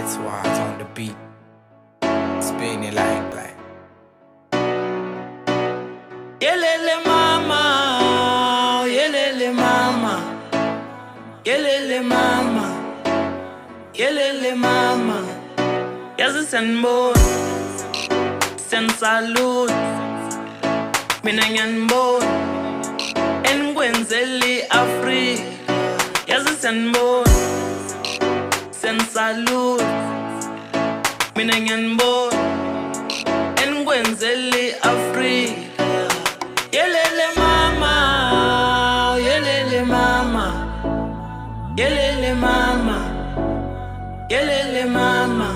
It's Wise on the beat, spin it like. Yelele mama, yelele mama, yelele mama, yelele mama. Yazi sanibona, sensalute, mina ngiyanibona, enikwenzeli Afrika. Yazi sanibona, sensalute, mina ngiyanibona, enikwenzeli Afrika. Yelele mama, yelele mama, yelele mama, yelele mama,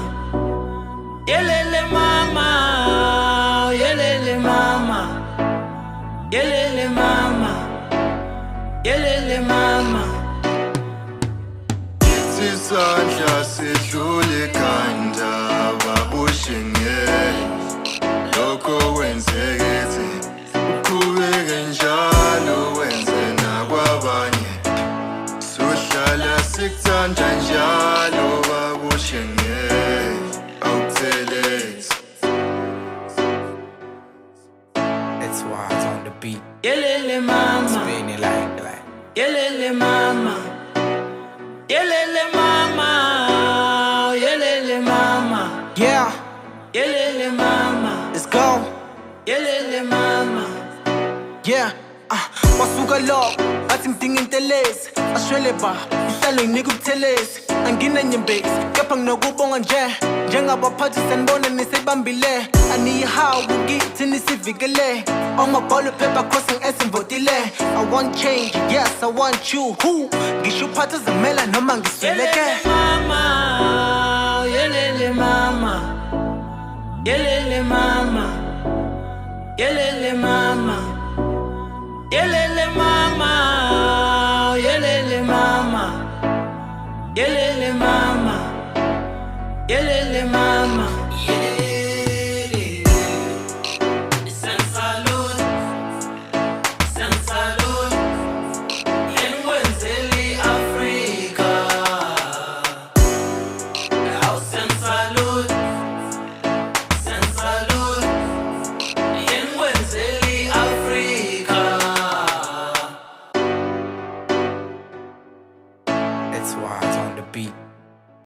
yelele mama, yelele mama, yelele mama, yelele mama. Isandla sidlule kanda babushenge lokho wenzeke uqhubeke njalo wenze nakwabanye sohlala sikuthanda njalo babushenge awuthelezi. It's Wise on the beat, Yelele mama, spin it like. yelele mama, yelele mama, yelele mama, Yeah, yelele mama, let's go. yelele mama. Yeah, wasuka lo athi ngidinga intelezi ashwele ba ihlalo nginika ubuthelezi angina nyembezi kepha nginokubonga njengabaphathi sanibona nisebambile aniyihawu kithi nisivikele ongabhala uphepha cross ngisimvotile. I want change, yes I want you. Who ngisho uphatha zamela noma ngisweleke. Yelele mama, yelele mama, yelele mama, yelele mama, yelele mama, yelele mama, yelele mama.